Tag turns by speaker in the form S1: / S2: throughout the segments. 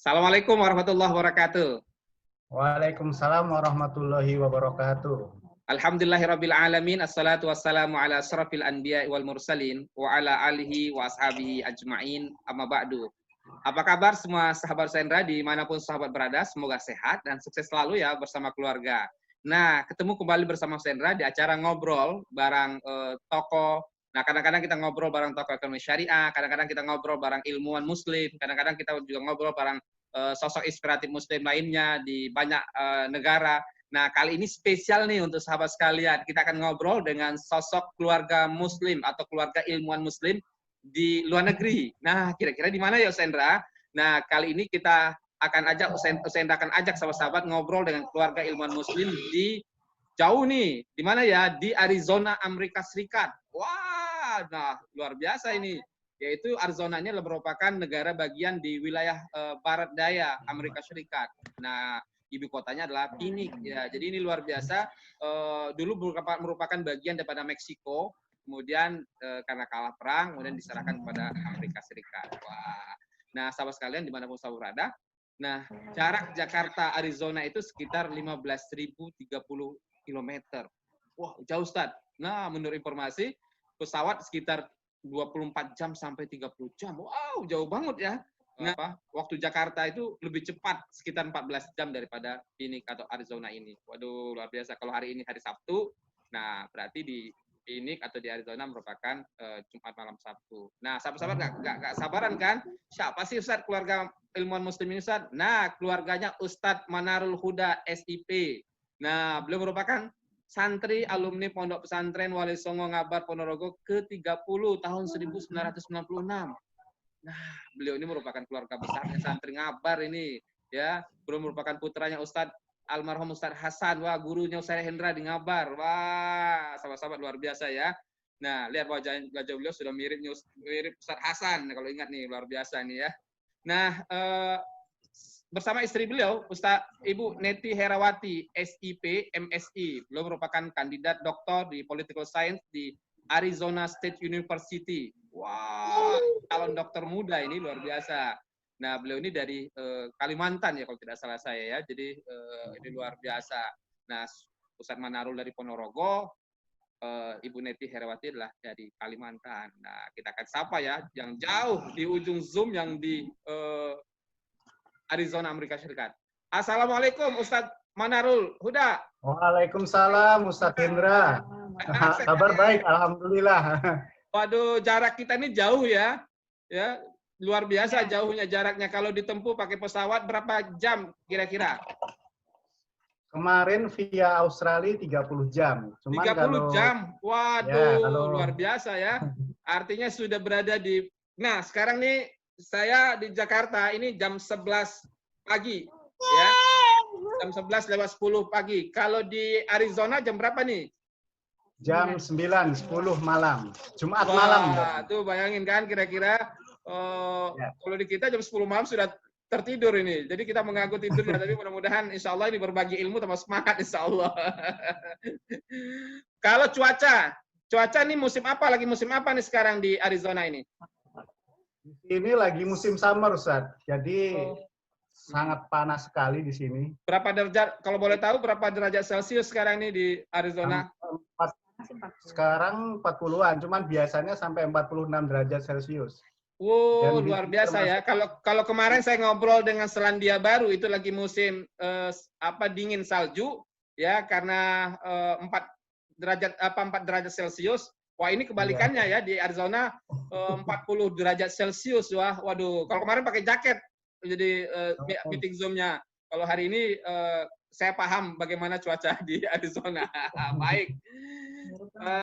S1: Assalamualaikum warahmatullahi wabarakatuh.
S2: Waalaikumsalam warahmatullahi wabarakatuh.
S1: Alhamdulillahirabbil alamin, assalatu wassalamu ala asyrafil anbiya'i wal mursalin wa ala alihi wa ashabihi ajmain, amma ba'du. Apa kabar semua sahabat Sendra dimanapun sahabat berada? Semoga sehat dan sukses selalu ya bersama keluarga. Nah, ketemu kembali bersama Sendra di acara ngobrol bareng tokoh. Nah, kadang-kadang kita ngobrol bareng tokoh ekonomi syariah, kadang-kadang kita ngobrol bareng ilmuwan muslim, kadang-kadang kita juga ngobrol bareng sosok inspiratif muslim lainnya di banyak negara. Nah, kali ini spesial nih untuk sahabat sekalian. Kita akan ngobrol dengan sosok keluarga muslim atau keluarga ilmuwan muslim di luar negeri. Nah, kira-kira di mana ya, Sendra? Nah, kali ini kita akan ajak, Sendra akan ajak sahabat-sahabat ngobrol dengan keluarga ilmuwan muslim di jauh nih. Di mana ya? Di Arizona, Amerika Serikat. Wah, nah luar biasa ini. Yaitu Arizona ini merupakan negara bagian di wilayah barat daya Amerika Serikat. Nah, ibu kotanya adalah Phoenix ya. Jadi ini luar biasa. Dulu merupakan bagian daripada Meksiko, kemudian karena kalah perang, kemudian diserahkan kepada Amerika Serikat. Wah. Nah, sahabat sekalian dimanapun sahabat berada, nah jarak Jakarta Arizona itu sekitar 15.030 kilometer. Wah, jauh Ustaz. Nah, menurut informasi pesawat sekitar 24 jam sampai 30 jam. Wow, jauh banget ya. Nah, waktu Jakarta itu lebih cepat, sekitar 14 jam daripada Phoenix atau Arizona ini. Waduh, luar biasa. Kalau hari ini hari Sabtu, nah berarti di Phoenix atau di Arizona merupakan Jumat malam Sabtu. Nah, sahabat-sahabat nggak sabaran kan? Siapa sih Ustadz keluarga ilmuwan muslim ini Ustadz? Nah, keluarganya Ustadz Manarul Huda, SIP. Nah, beliau merupakan santri alumni Pondok Pesantren Wali Songo Ngabar Ponorogo ke-30 tahun 1996. Nah, beliau ini merupakan keluarga besarnya santri Ngabar ini, ya. Beliau merupakan putranya Ustadz almarhum Ustadz Hasan, wah gurunya Ustadz Hendra di Ngabar. Wah, sahabat-sahabat luar biasa ya. Nah, lihat wajah beliau sudah mirip Ustadz Hasan, kalau ingat nih, luar biasa nih ya. Nah, bersama istri beliau, Ibu Neti Herawati, SIP, MSI. Beliau merupakan kandidat doktor di Political Science di Arizona State University. Wah, calon dokter muda ini luar biasa. Nah, beliau ini dari Kalimantan ya kalau tidak salah saya ya. Jadi ini luar biasa. Nah, Ustadz Manarul dari Ponorogo, Ibu Neti Herawati adalah dari Kalimantan. Nah, kita akan sapa ya, yang jauh di ujung Zoom yang di Arizona, Amerika Serikat. Assalamualaikum Ustadz Manarul Huda.
S2: Waalaikumsalam Ustadz Hendra. Kabar baik, alhamdulillah.
S1: Waduh, jarak kita ini jauh ya. Ya, luar biasa jauhnya jaraknya. Kalau ditempuh pakai pesawat berapa jam kira-kira?
S2: Kemarin via Australia 30 jam. Cuman
S1: 30
S2: kalau,
S1: jam. Waduh,
S2: ya, kalau,
S1: luar biasa ya. Artinya sudah berada di. Nah, sekarang nih saya di Jakarta ini jam 11 pagi ya. Jam 11 lewat 10 pagi. Kalau di Arizona jam berapa nih?
S2: Jam 9, 10 malam. Jumat
S1: Wah,
S2: malam.
S1: tuh bayangin kan kira-kira kalau di kita jam 10 malam sudah tertidur ini. Jadi kita mengaku tidurnya, tapi mudah-mudahan insya Allah ini berbagi ilmu tambah semangat insya Allah. Kalau cuaca nih musim apa? Lagi musim apa nih sekarang di Arizona ini?
S2: Ini lagi musim summer, Ustaz. Jadi sangat panas sekali di sini.
S1: Berapa derajat? Kalau boleh tahu berapa derajat Celcius sekarang nih di Arizona?
S2: Sekarang 40-an, cuman biasanya sampai 46 derajat Celcius.
S1: Wow, luar biasa ya. Kalau kemarin saya ngobrol dengan Selandia Baru itu lagi musim dingin salju ya karena 4 derajat Celcius. Wah, ini kebalikannya ya di Arizona 40 derajat Celcius. Wah, waduh. Kalau kemarin pakai jaket jadi meeting Zoom-nya. Kalau hari ini saya paham bagaimana cuaca di Arizona. Baik.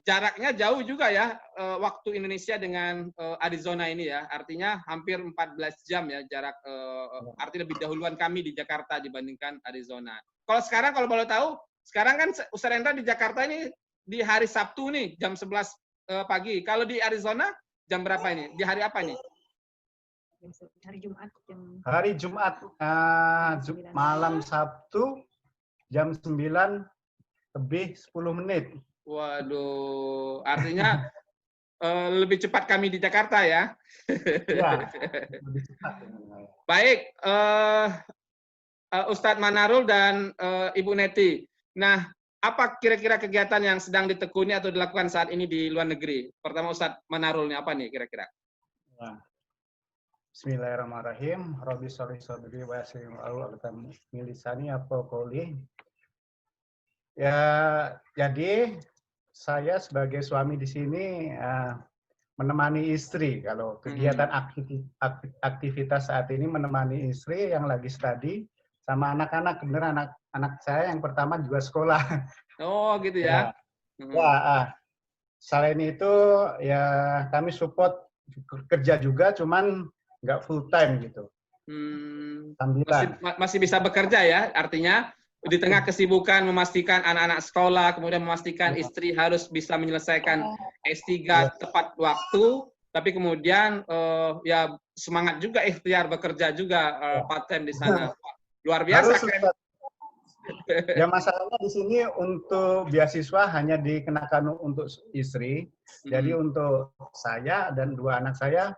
S1: Jaraknya jauh juga ya waktu Indonesia dengan Arizona ini ya. Artinya hampir 14 jam ya jarak artinya lebih dahuluan kami di Jakarta dibandingkan Arizona. Kalau sekarang kalau boleh tahu, sekarang kan Ustaz Hendra di Jakarta ini di hari Sabtu nih jam 11 pagi. Kalau di Arizona jam berapa ini? Di hari apa nih?
S2: Hari Jumat malam Sabtu jam 9 lebih 10 menit.
S1: Waduh, artinya lebih cepat kami di Jakarta ya.
S2: Ya, lebih cepat.
S1: Baik, Ustadz Manarul dan Ibu Neti. Nah, apa kira-kira kegiatan yang sedang ditekuni atau dilakukan saat ini di luar negeri? Pertama Ustadz Manarul ini apa nih kira-kira?
S2: Nah, Bismillahirrahmanirrahim. Rabbi sholli sadri wa yassir milisani apa qouli. Ya, jadi saya sebagai suami di sini menemani istri. Kalau kegiatan aktivitas saat ini menemani istri yang lagi studi sama anak-anak. Bener anak saya yang pertama juga sekolah.
S1: Oh gitu ya.
S2: Selain itu ya kami support kerja juga, cuman nggak full time gitu.
S1: Masih bisa bekerja ya, artinya di tengah kesibukan memastikan anak-anak sekolah, kemudian memastikan istri harus bisa menyelesaikan S3 tepat waktu, tapi kemudian ya semangat juga ikhtiar bekerja juga part time di sana. Luar biasa kan?
S2: Ya masalahnya di sini untuk beasiswa hanya dikenakan untuk istri, jadi untuk saya dan 2 anak saya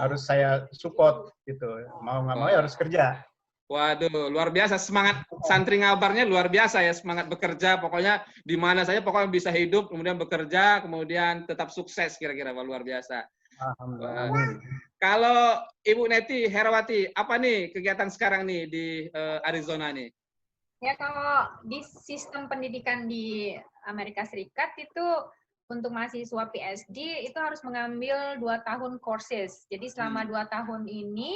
S2: harus saya support gitu, mau nggak mau ya harus kerja.
S1: Waduh, luar biasa semangat santri ngabarnya luar biasa ya, semangat bekerja, pokoknya di mana saja pokoknya bisa hidup, kemudian bekerja, kemudian tetap sukses kira-kira, luar biasa.
S2: Alhamdulillah.
S1: Kalau Ibu Neti Herawati, apa nih kegiatan sekarang nih di Arizona nih?
S3: Ya kalau di sistem pendidikan di Amerika Serikat itu untuk mahasiswa PhD itu harus mengambil 2 tahun courses. Jadi selama 2 tahun ini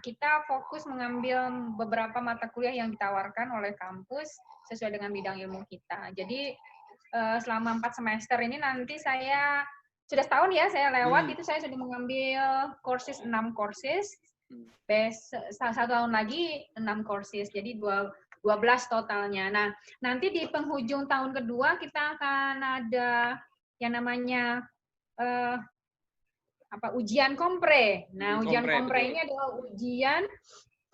S3: kita fokus mengambil beberapa mata kuliah yang ditawarkan oleh kampus sesuai dengan bidang ilmu kita. Jadi selama 4 semester ini nanti saya sudah setahun ya saya lewat itu saya sudah mengambil courses 6 courses. 1 tahun lagi 6 courses. Jadi 12 totalnya. Nah, nanti di penghujung tahun kedua kita akan ada yang namanya ujian kompre. Nah, ujian kompre ini adalah ujian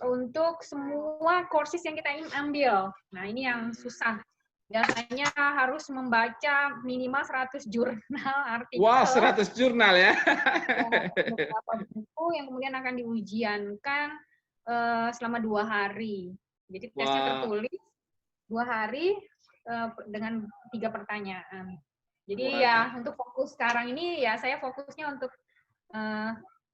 S3: untuk semua courses yang kita ingin ambil. Nah, ini yang susah. Biasanya harus membaca minimal 100 jurnal artikel.
S1: Wah, 100 jurnal ya.
S3: Beberapa buku yang kemudian akan diujiankan selama 2 hari. Jadi tesnya tertulis 2 hari dengan 3 pertanyaan. Jadi ya untuk fokus sekarang ini ya saya fokusnya untuk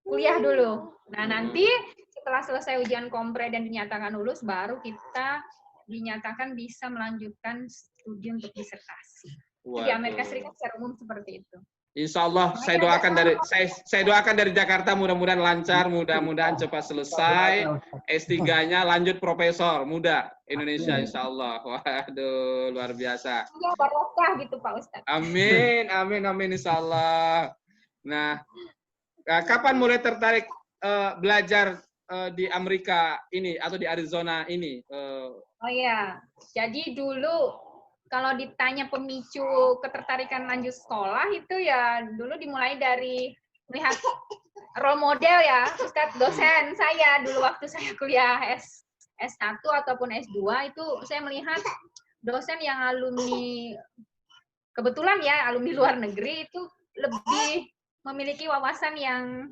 S3: kuliah dulu. Nah nanti setelah selesai ujian kompre dan dinyatakan lulus, baru kita dinyatakan bisa melanjutkan studi untuk disertasi. Di Amerika Serikat secara umum seperti itu.
S1: Insya Allah saya doakan dari Jakarta mudah-mudahan lancar, mudah-mudahan cepat selesai S3-nya, lanjut profesor muda Indonesia insya Allah. Waduh luar biasa.
S3: Ya barokah gitu Pak Ustadz.
S1: Amin, amin, amin insya Allah. Nah, kapan mulai tertarik belajar di Amerika ini atau di Arizona ini?
S3: Oh iya, jadi dulu kalau ditanya pemicu ketertarikan lanjut sekolah itu ya dulu dimulai dari melihat role model ya, Ustadz dosen saya dulu waktu saya kuliah S1 ataupun S2 itu saya melihat dosen yang alumni, kebetulan ya alumni luar negeri itu lebih memiliki wawasan yang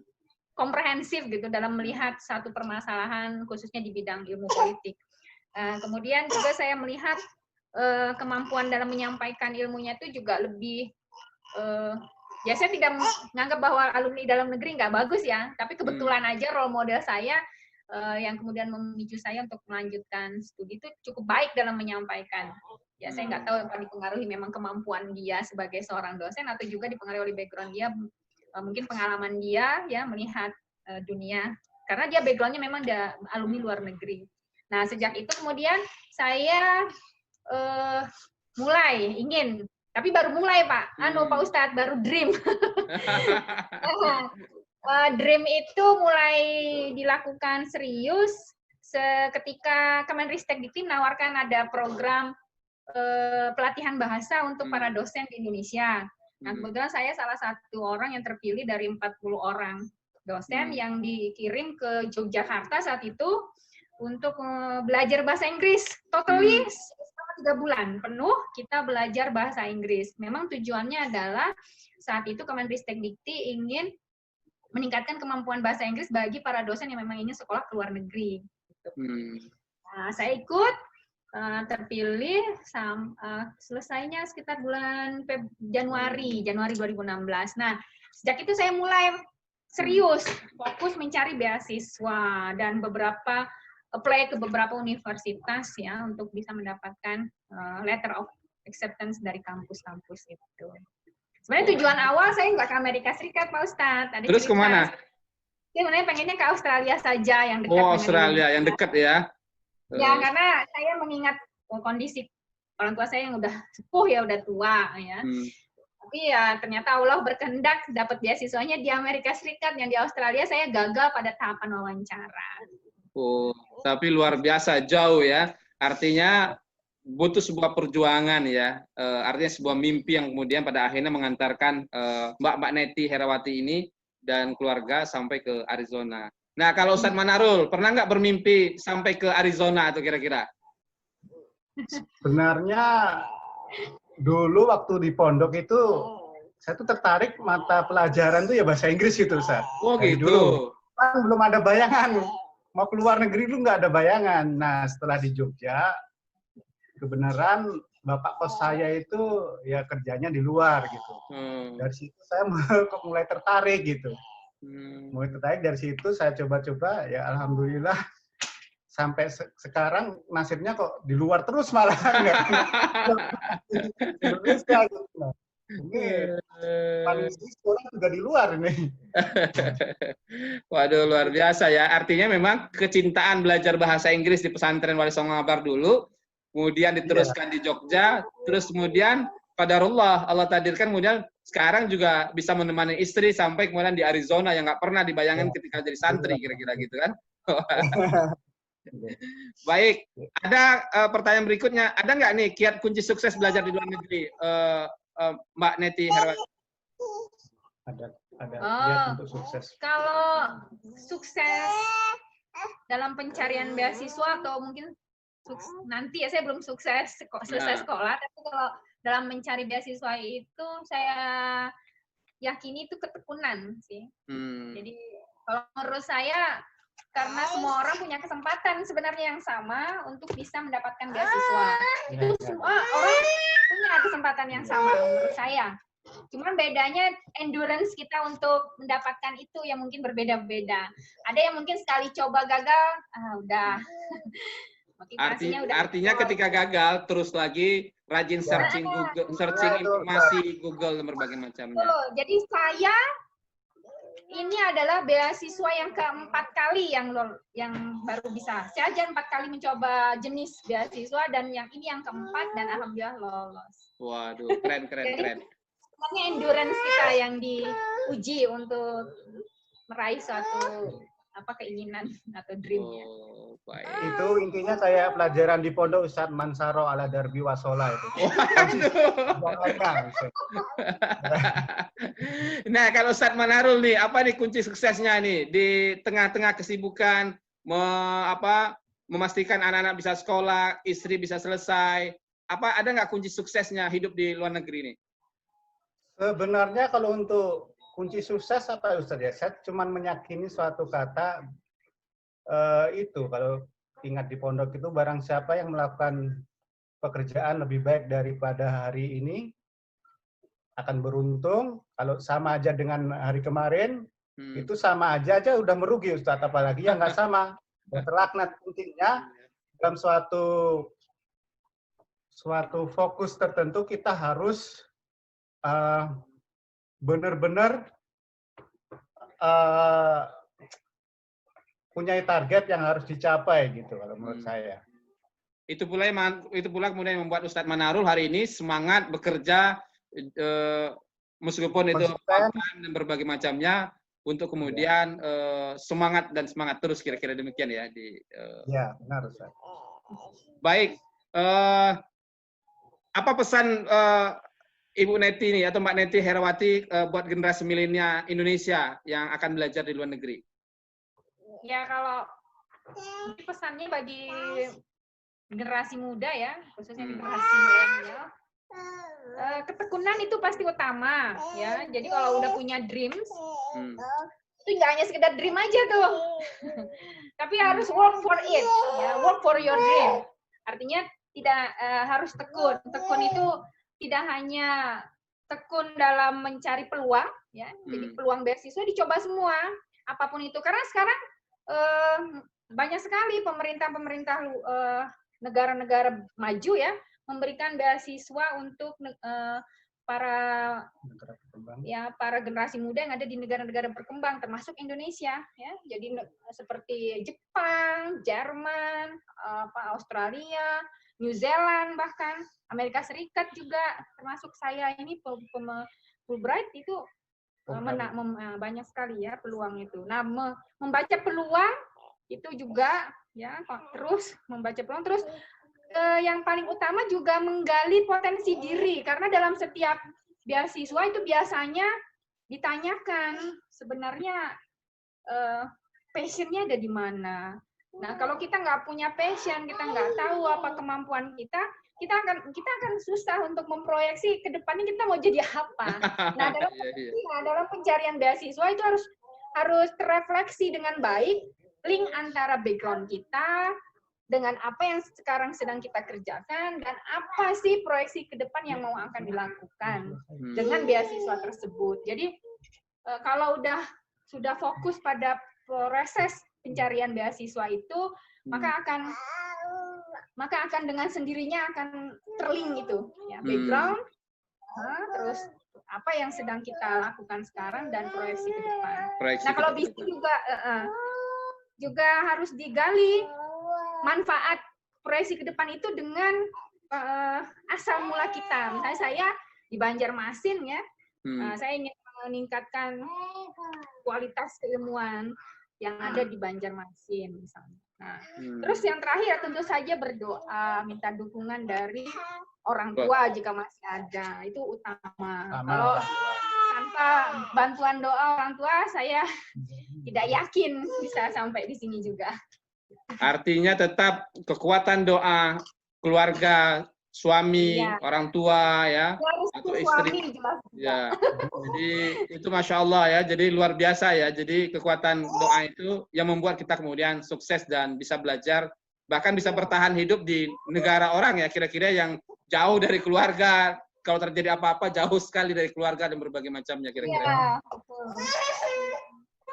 S3: komprehensif gitu dalam melihat satu permasalahan khususnya di bidang ilmu politik. Kemudian juga saya melihat kemampuan dalam menyampaikan ilmunya itu juga lebih ya saya tidak menganggap bahwa alumni dalam negeri nggak bagus ya, tapi kebetulan aja role model saya yang kemudian memicu saya untuk melanjutkan studi itu cukup baik dalam menyampaikan. Ya saya nggak tahu apa dipengaruhi memang kemampuan dia sebagai seorang dosen atau juga dipengaruhi oleh background dia, mungkin pengalaman dia ya melihat dunia karena dia backgroundnya memang alumni luar negeri. Nah sejak itu kemudian saya mulai ingin, tapi baru mulai Pak, Pak Ustadz, baru dream. Dream itu mulai dilakukan serius ketika Kemenristek Dikti menawarkan ada program pelatihan bahasa untuk para dosen di Indonesia. Nah kebetulan saya salah satu orang yang terpilih dari 40 orang dosen yang dikirim ke Yogyakarta saat itu untuk belajar bahasa Inggris, totally 3 bulan penuh kita belajar bahasa Inggris. Memang tujuannya adalah saat itu Kemendikti ingin meningkatkan kemampuan bahasa Inggris bagi para dosen yang memang ingin sekolah ke luar negeri. Nah, saya ikut, terpilih, selesainya sekitar bulan Januari 2016. Nah, sejak itu saya mulai serius, fokus mencari beasiswa dan apply ke beberapa universitas ya untuk bisa mendapatkan letter of acceptance dari kampus-kampus itu. Sebenarnya tujuan awal saya nggak ke Amerika Serikat, Pak Ustadz.
S1: Terus kemana?
S3: Sebenarnya pengennya ke Australia saja yang dekat.
S1: Oh, Australia yang dekat ya?
S3: Ya, karena saya mengingat kondisi orang tua saya yang udah sepuh ya, udah tua ya. Tapi ya ternyata Allah berkehendak dapat beasiswanya di Amerika Serikat, yang di Australia saya gagal pada tahapan wawancara. Oh,
S1: tapi luar biasa jauh ya. Artinya butuh sebuah perjuangan ya. Artinya sebuah mimpi yang kemudian pada akhirnya mengantarkan Mbak Neti Herawati ini dan keluarga sampai ke Arizona. Nah, kalau Ustadz Manarul, pernah nggak bermimpi sampai ke Arizona atau kira-kira?
S2: Sebenarnya dulu waktu di pondok itu saya tuh tertarik mata pelajaran tuh ya bahasa Inggris gitu, Ustaz.
S1: Oh gitu.
S2: Dulu kan belum ada bayangan mau keluar negeri dulu, nggak ada bayangan. Nah, setelah di Jogja, kebenaran bapak kos saya itu ya kerjanya di luar gitu. Dari situ saya mulai tertarik gitu. Mulai tertarik dari situ, saya coba-coba, ya alhamdulillah sampai sekarang nasibnya kok di luar terus malah nggak Indonesia gitu. Ini sekolah juga di luar ini.
S1: Waduh, luar biasa ya. Artinya memang kecintaan belajar bahasa Inggris di pesantren Wali Songo Ngabar dulu, kemudian diteruskan di Jogja, terus kemudian qadarullah Allah takdirkan kemudian sekarang juga bisa menemani istri sampai kemudian di Arizona yang nggak pernah dibayangkan ketika jadi santri, kira-kira gitu kan. Baik, ada pertanyaan berikutnya. Ada nggak nih kiat kunci sukses belajar di luar negeri, Mbak Neti Herawati?
S2: Ada kiat untuk sukses.
S3: Kalau sukses dalam pencarian beasiswa atau mungkin nanti ya, saya belum sukses selesai sekolah, tapi kalau dalam mencari beasiswa itu saya yakini itu ketekunan sih. Jadi kalau menurut saya, karena semua orang punya kesempatan sebenarnya yang sama untuk bisa mendapatkan beasiswa. Itu semua orang punya kesempatan yang sama menurut saya. Cuman bedanya endurance kita untuk mendapatkan itu yang mungkin berbeda-beda. Ada yang mungkin sekali coba gagal, udah.
S1: Artinya ketika gagal terus lagi rajin searching Google, searching informasi Google dan berbagai macamnya.
S3: Jadi saya ini adalah beasiswa yang keempat kali yang baru bisa. Saya aja 4 kali mencoba jenis beasiswa dan yang ini yang keempat dan alhamdulillah lolos.
S1: Waduh, keren.
S3: Sebenarnya endurance kita yang diuji untuk meraih suatu keinginan atau dream-nya.
S1: Baik.
S2: Itu intinya saya pelajaran di pondok Ustadz Mansaro ala Darbi Wasola itu.
S1: Nah, kalau Ustadz Manarul nih, apa nih kunci suksesnya nih di tengah-tengah kesibukan memastikan anak-anak bisa sekolah, istri bisa selesai. Ada nggak kunci suksesnya hidup di luar negeri nih?
S2: Sebenarnya kalau untuk kunci sukses apa Ustaz ya? Saya cuma meyakini suatu kata itu kalau ingat di pondok itu barang siapa yang melakukan pekerjaan lebih baik daripada hari ini akan beruntung. Kalau sama aja dengan hari kemarin itu sama aja udah merugi Ustaz, apalagi yang nggak sama. Terlaknat. Intinya dalam suatu fokus tertentu kita harus benar-benar punya target yang harus dicapai gitu kalau menurut saya.
S1: Itu pula kemudian membuat Ustadz Manarul hari ini semangat bekerja meskipun itu dan berbagai macamnya untuk kemudian semangat terus, kira-kira demikian ya
S2: Ya, benar Ustaz.
S1: Baik, apa pesan Ibu Neti ini atau Mbak Neti Herawati buat generasi milenial Indonesia yang akan belajar di luar negeri?
S3: Ya, kalau pesannya bagi generasi muda ya, khususnya generasi milenial. Ketekunan itu pasti utama ya. Jadi kalau udah punya dreams, itu nggak hanya sekedar dream aja tuh, tapi harus work for it, ya, work for your dream. Artinya tidak harus tekun. Tekun itu tidak hanya tekun dalam mencari peluang, ya. Jadi peluang beasiswa dicoba semua, apapun itu. Karena sekarang banyak sekali pemerintah-pemerintah negara-negara maju ya memberikan beasiswa untuk para generasi muda yang ada di negara-negara berkembang, termasuk Indonesia ya. Jadi seperti Jepang, Jerman, Australia, New Zealand, bahkan Amerika Serikat juga, termasuk saya ini Fulbright itu banyak sekali ya peluang itu. Nah, membaca peluang itu juga ya, terus membaca peluang, terus yang paling utama juga menggali potensi diri, karena dalam setiap beasiswa itu biasanya ditanyakan sebenarnya passionnya ada di mana. Nah, kalau kita nggak punya passion, kita nggak tahu apa kemampuan kita akan susah untuk memproyeksi ke depannya kita mau jadi apa. Nah, dalam pencarian beasiswa itu harus terrefleksi dengan baik, link antara background kita dengan apa yang sekarang sedang kita kerjakan, dan apa sih proyeksi ke depan yang mau akan dilakukan dengan beasiswa tersebut. Jadi kalau sudah fokus pada proses pencarian beasiswa itu, maka akan dengan sendirinya akan terlink itu ya, background, terus apa yang sedang kita lakukan sekarang dan proyeksi ke depan. Nah, kalau bisa juga harus digali manfaat proyeksi ke depan itu dengan asal mula kita. Misalnya saya di Banjarmasin ya, saya ingin meningkatkan kualitas keilmuan yang ada di Banjarmasin misalnya. Nah, terus yang terakhir tentu saja berdoa, minta dukungan dari orang tua jika masih ada, itu utama. Kalau tanpa bantuan doa orang tua, saya tidak yakin bisa sampai di sini juga.
S1: Artinya tetap kekuatan doa keluarga, suami, orang tua ya, atau istri. Ya. Jadi itu Masya Allah ya, jadi luar biasa ya. Jadi kekuatan doa itu yang membuat kita kemudian sukses dan bisa belajar, bahkan bisa bertahan hidup di negara orang ya, kira-kira yang jauh dari keluarga. Kalau terjadi apa-apa jauh sekali dari keluarga dan berbagai macamnya kira-kira. Ya.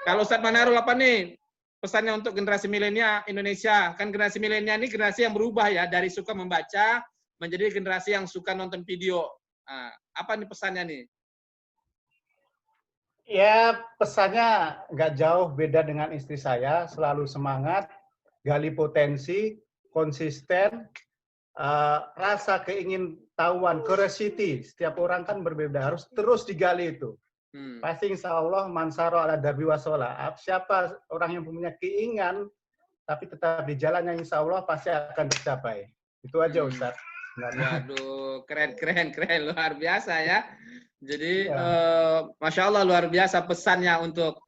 S1: Kalau Ustadz Manarul apa nih pesannya untuk generasi milenial Indonesia? Kan generasi milenial ini generasi yang berubah ya, dari suka membaca menjadi generasi yang suka nonton video. Nah, apa nih pesannya nih?
S2: Ya, pesannya nggak jauh beda dengan istri saya, selalu semangat, gali potensi, konsisten, rasa keingintahuan, curiosity. Setiap orang kan berbeda, harus terus digali itu. Pasti insya Allah mansaro ala darbi wasola. Siapa orang yang punya keinginan tapi tetap di jalannya, insya Allah pasti akan tercapai. Itu aja Ustaz.
S1: Waduh, keren, luar biasa ya. Jadi Masya Allah luar biasa pesannya untuk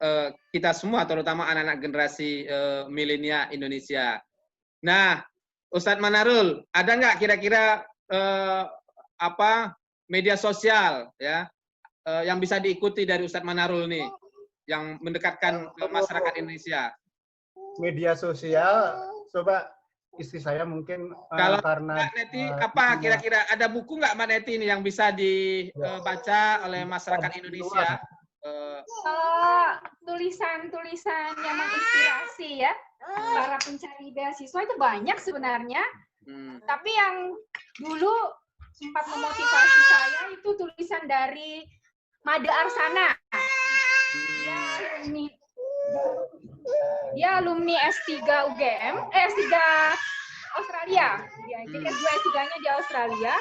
S1: kita semua, terutama anak-anak generasi milenial Indonesia. Nah, Ustadz Manarul, ada nggak kira-kira media sosial ya yang bisa diikuti dari Ustadz Manarul nih, yang mendekatkan ke masyarakat Indonesia? Media sosial,
S2: coba istri saya mungkin
S1: kalau
S2: karena
S1: Mbak Neti apa kira-kira ada buku nggak Mbak Neti ini yang bisa dibaca oleh masyarakat Indonesia?
S3: Kalau tulisan-tulisan yang menginspirasi ya para pencari beasiswa itu banyak sebenarnya. Tapi yang dulu sempat memotivasi saya itu tulisan dari Made Arsana. Dia alumni S3 UGM, S3 Australia. Jadi S2 S3-nya di Australia.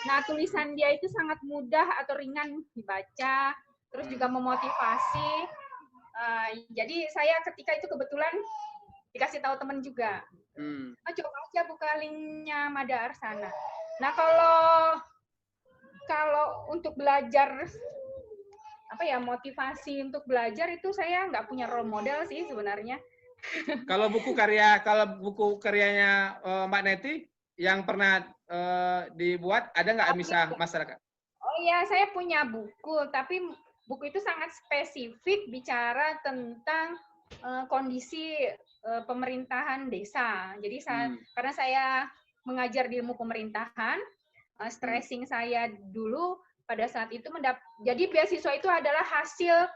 S3: Nah, tulisan dia itu sangat mudah atau ringan dibaca, terus juga memotivasi. Jadi saya ketika itu kebetulan dikasih tahu teman juga. Coba aja buka linknya Made Arsana. Nah, kalau untuk belajar motivasi untuk belajar itu saya nggak punya role model sih sebenarnya.
S1: Kalau buku karyanya Mbak Neti yang pernah dibuat? Ada nggak misah masyarakat?
S3: Oh iya, saya punya buku, tapi buku itu sangat spesifik bicara tentang kondisi pemerintahan desa. Jadi karena saya mengajar di ilmu pemerintahan, stressing saya dulu pada saat itu jadi beasiswa itu adalah hasil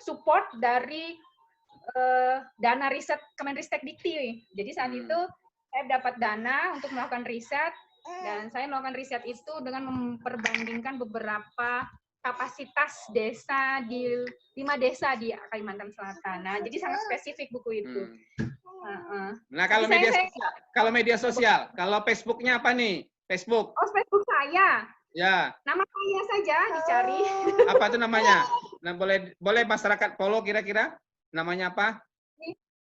S3: support dari dana riset Kemenristek Dikti. Jadi saat itu saya dapat dana untuk melakukan riset, dan saya melakukan riset itu dengan memperbandingkan beberapa kapasitas desa di 5 desa di Kalimantan Selatan. Nah, jadi sangat spesifik buku itu.
S1: Nah, kalau media sosial, kalau Facebooknya apa nih? Facebook.
S3: Oh, Facebook saya.
S1: Ya.
S3: Nama saya saja dicari.
S1: Apa itu namanya? Nah, boleh masyarakat follow kira-kira? Namanya apa?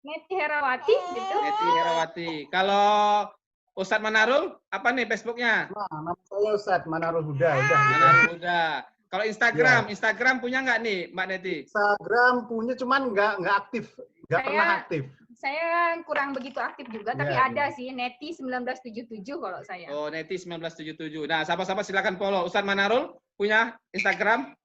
S3: Neti Herawati gitu.
S1: Neti Herawati. Kalau Ustadz Manarul, apa nih Facebooknya?
S2: Nah, nama saya Ustadz Manarul Huda.
S1: Manarul Huda. Kalau Instagram punya nggak nih Mbak Neti?
S2: Instagram punya, cuman nggak aktif, nggak pernah aktif.
S3: Saya kurang begitu aktif juga, tapi ada sih Neti 1977 kalau saya.
S1: Oh, Neti 1977. Nah, sahabat-sahabat silakan follow. Ustadz Manarul punya Instagram?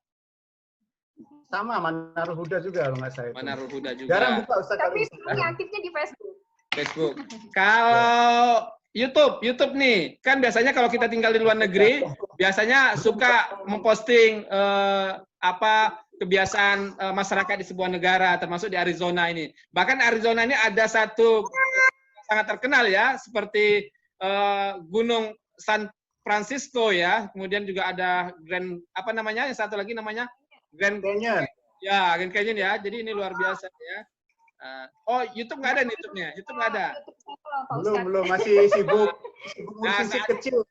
S2: Sama, Manarul Huda juga kalau nggak saya.
S1: Manarul Huda juga.
S2: Jarang buka Ustadz.
S3: Tapi aktifnya di Facebook.
S1: Facebook. Kalau YouTube nih, kan biasanya kalau kita tinggal di luar negeri, biasanya suka memposting kebiasaan masyarakat di sebuah negara, termasuk di Arizona ini. Bahkan Arizona ini ada satu sangat terkenal ya, seperti Gunung San Francisco ya, kemudian juga ada yang satu lagi namanya Grand Canyon. Ya, Grand Canyon ya. Jadi ini luar biasa ya. YouTube nggak ada nih YouTube-nya. YouTube nggak ada.
S2: Belum, masih sibuk musisi kecil.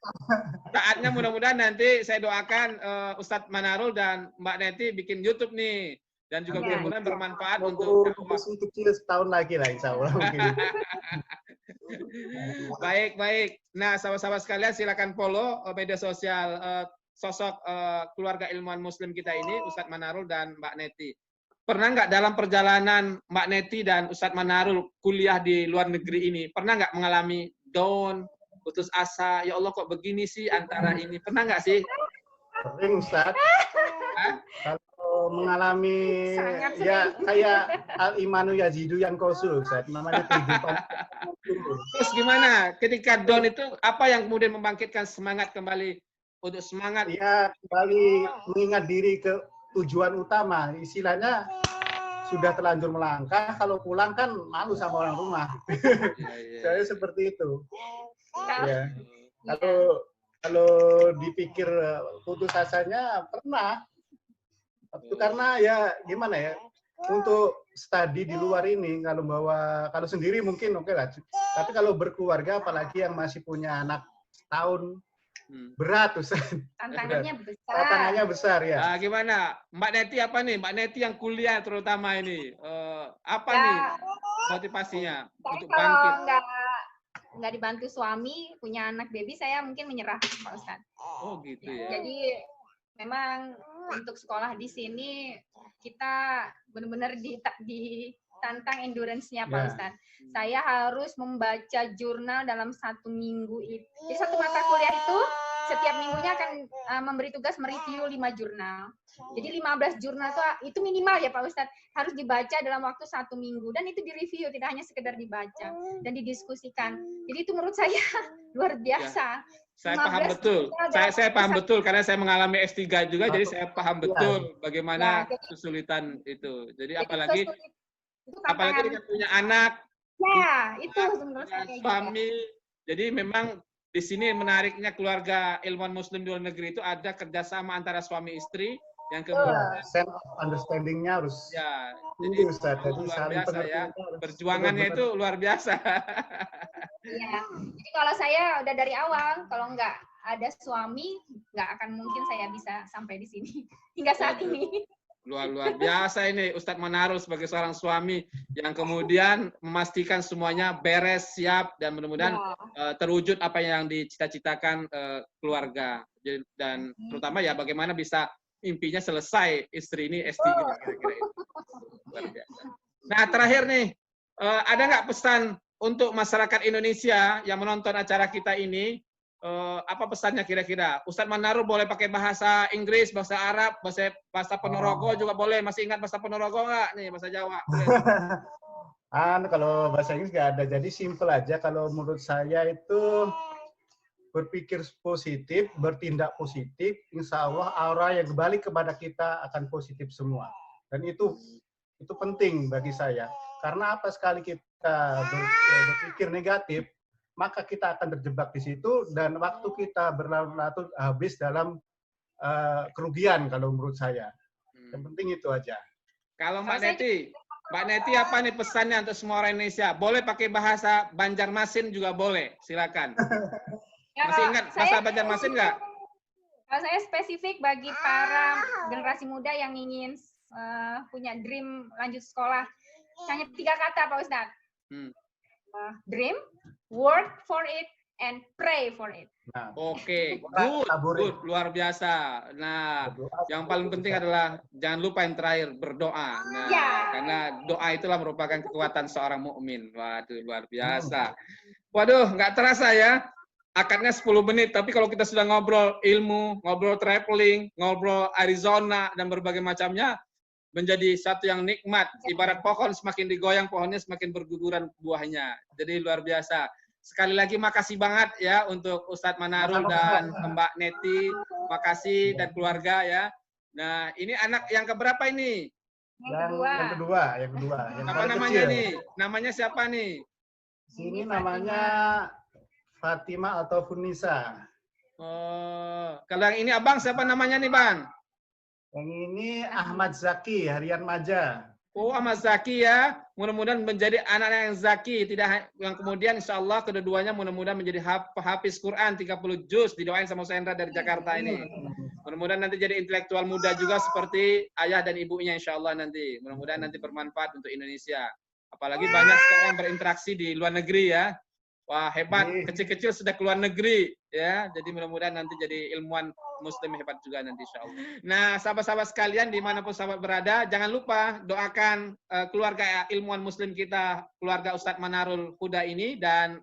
S1: Saatnya mudah-mudahan nanti saya doakan Ustadz Manarul dan Mbak Neti bikin YouTube nih, dan juga mudah-mudahan bermanfaat untuk
S2: musisi kecil setahun lagi lah, insya Allah.
S1: Baik. Nah, sahabat-sahabat sekalian silakan follow media sosial sosok keluarga ilmuwan Muslim kita ini, Ustadz Manarul dan Mbak Neti. Pernah nggak dalam perjalanan Mbak Neti dan Ustadz Manarul kuliah di luar negeri ini, pernah nggak mengalami down, putus asa, ya Allah kok begini sih antara ini? Pernah nggak sih?
S2: Sering, Ustadz. Kalau mengalami ya kayak al-imanu yazidu yang kausul, Ustadz. Namanya kehidupan.
S1: Terus gimana? Ketika down itu, apa yang kemudian membangkitkan semangat kembali untuk semangat?
S2: Ya, kembali mengingat diri ke tujuan utama, istilahnya sudah terlanjur melangkah, kalau pulang kan malu sama orang rumah. Saya seperti itu. Ya. Kalau dipikir putus asanya pernah. Itu karena ya gimana ya, untuk studi di luar ini kalau sendiri mungkin oke lah. Tapi kalau berkeluarga, apalagi yang masih punya anak setahun, berat, Ustaz. Tantangannya besar ya.
S1: Nah, gimana Mbak Neti, apa nih Mbak Neti yang kuliah terutama ini nih motivasinya untuk bangkit?
S3: Nggak dibantu suami, punya anak baby, saya mungkin menyerah, Pak Ustaz.
S1: Oh gitu ya.
S3: Jadi memang untuk sekolah di sini kita benar-benar ditantang endurance-nya, Pak Ustaz. Saya harus membaca jurnal dalam 1 minggu itu. Jadi 1 mata kuliah itu setiap minggunya akan memberi tugas mereview 5 jurnal. Jadi 15 jurnal itu minimal ya Pak Ustadz, harus dibaca dalam waktu 1 minggu, dan itu direview, tidak hanya sekedar dibaca dan didiskusikan. Jadi itu menurut saya luar biasa.
S1: Ya. Saya paham betul. Saya paham betul karena saya mengalami S3 juga, jadi saya paham betul bagaimana kesulitan itu. Jadi apalagi kita punya anak,
S3: itu menurut saya
S1: suami. Jadi memang di sini menariknya keluarga ilmuwan Muslim di luar negeri itu ada kerjasama antara suami istri yang kemudian
S2: sense of understanding-nya harus.
S1: Ya,
S2: jadi Ustaz,
S1: luar biasa ya. Perjuangannya itu luar biasa.
S3: Iya. Jadi kalau saya udah dari awal, kalau nggak ada suami, nggak akan mungkin saya bisa sampai di sini hingga saat ini.
S1: Luar biasa ini Ustadz Manarul sebagai seorang suami yang kemudian memastikan semuanya beres, siap, dan mudah-mudahan terwujud apa yang dicita-citakan keluarga. Dan terutama ya bagaimana bisa impinya selesai istri ini S3 kira-kira itu. Luar biasa. Nah, terakhir nih, ada nggak pesan untuk masyarakat Indonesia yang menonton acara kita ini, apa pesannya kira-kira? Ustadz Manarul boleh pakai bahasa Inggris, bahasa Arab, bahasa Ponorogo juga boleh. Masih ingat bahasa Ponorogo nggak? Nih, bahasa Jawa. Boleh.
S2: Kalau bahasa Inggris nggak ada, jadi simple aja. Kalau menurut saya itu berpikir positif, bertindak positif, insya Allah aura yang kembali kepada kita akan positif semua. Dan itu penting bagi saya. Karena apa, sekali kita berpikir negatif, maka kita akan terjebak di situ dan waktu kita berlarut-larut habis dalam kerugian kalau menurut saya. Yang penting itu aja.
S1: Kalau Mbak Neti apa nih pesannya untuk semua orang Indonesia? Boleh pakai bahasa Banjarmasin juga boleh, silakan. Masih ingat bahasa Banjarmasin nggak?
S3: Kalau saya spesifik bagi para generasi muda yang ingin punya dream lanjut sekolah, hanya 3 kata Pak Ustadz. Dream, work for it, and pray for it.
S1: Oke, good, luar biasa. Nah, yang paling penting adalah jangan lupa yang terakhir, berdoa. Nah, karena doa itulah merupakan kekuatan seorang mukmin. Waduh, luar biasa. Waduh, nggak terasa ya. Akadnya 10 menit, tapi kalau kita sudah ngobrol ilmu, ngobrol traveling, ngobrol Arizona, dan berbagai macamnya, menjadi satu yang nikmat. Ibarat pohon semakin digoyang, pohonnya semakin berguguran buahnya. Jadi luar biasa. Sekali lagi makasih banget ya untuk Ustadz Manarul dan Mbak Neti. Makasih dan keluarga ya. Nah, ini anak yang keberapa ini?
S2: Yang kedua.
S1: Apa namanya nih? Namanya siapa nih?
S2: Sini namanya Fatima atau Funisa.
S1: Oh, kalau yang ini abang siapa namanya nih bang?
S2: Yang ini Ahmad Zaki, Harian Maja.
S1: Oh, Ahmad Zaki ya. Mudah-mudahan menjadi anak yang zaki, tidak yang kemudian insya Allah kedua-duanya mudah-mudahan menjadi hafiz Quran 30 juz, didoain sama Ustaz Hendra dari Jakarta ini. Mudah-mudahan nanti jadi intelektual muda juga seperti ayah dan ibunya insya Allah nanti. Mudah-mudahan nanti bermanfaat untuk Indonesia. Apalagi banyak sekarang berinteraksi di luar negeri ya. Wah, hebat, kecil-kecil sudah keluar negeri ya. Jadi mudah-mudahan nanti jadi ilmuwan muslim hebat juga nanti insya Allah. Nah, sahabat-sahabat sekalian dimanapun sahabat berada, jangan lupa doakan keluarga ilmuwan muslim kita, keluarga Ustadz Manarul Huda ini dan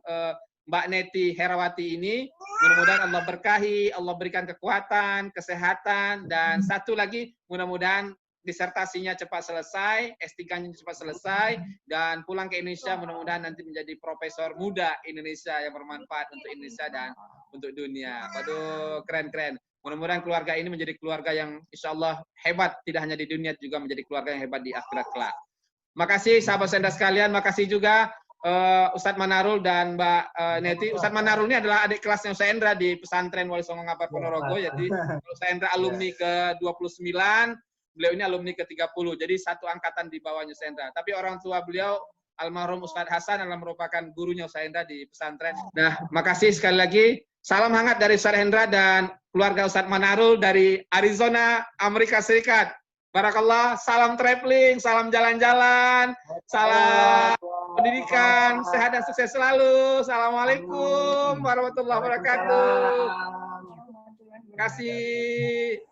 S1: Mbak Neti Herawati ini. Mudah-mudahan Allah berkahi, Allah berikan kekuatan, kesehatan, dan satu lagi mudah-mudahan disertasinya cepat selesai, S3-nya cepat selesai, dan pulang ke Indonesia mudah-mudahan nanti menjadi profesor muda Indonesia yang bermanfaat untuk Indonesia dan untuk dunia. Waduh, keren-keren. Mudah-mudahan keluarga ini menjadi keluarga yang insya Allah hebat, tidak hanya di dunia, juga menjadi keluarga yang hebat di akhirat kelak. Makasih sahabat Senda sekalian, makasih juga Ustadz Manarul dan Mbak Neti. Ustadz Manarul ini adalah adik kelasnya Ustadz Hendra di pesantren Wali Songo Ngabar Ponorogo. Jadi Ustadz Hendra alumni ke-29, beliau ini alumni ke-30. Jadi satu angkatan di bawahnya Ustadz Hendra. Tapi orang tua beliau almarhum Ustadz Hasan adalah merupakan gurunya Ustadz Hendra di pesantren. Nah, makasih sekali lagi. Salam hangat dari Ustadz Hendra dan keluarga Ustadz Manarul dari Arizona, Amerika Serikat. Barakallah, salam traveling, salam jalan-jalan, salam pendidikan, sehat dan sukses selalu. Assalamualaikum warahmatullahi wabarakatuh. Terima kasih.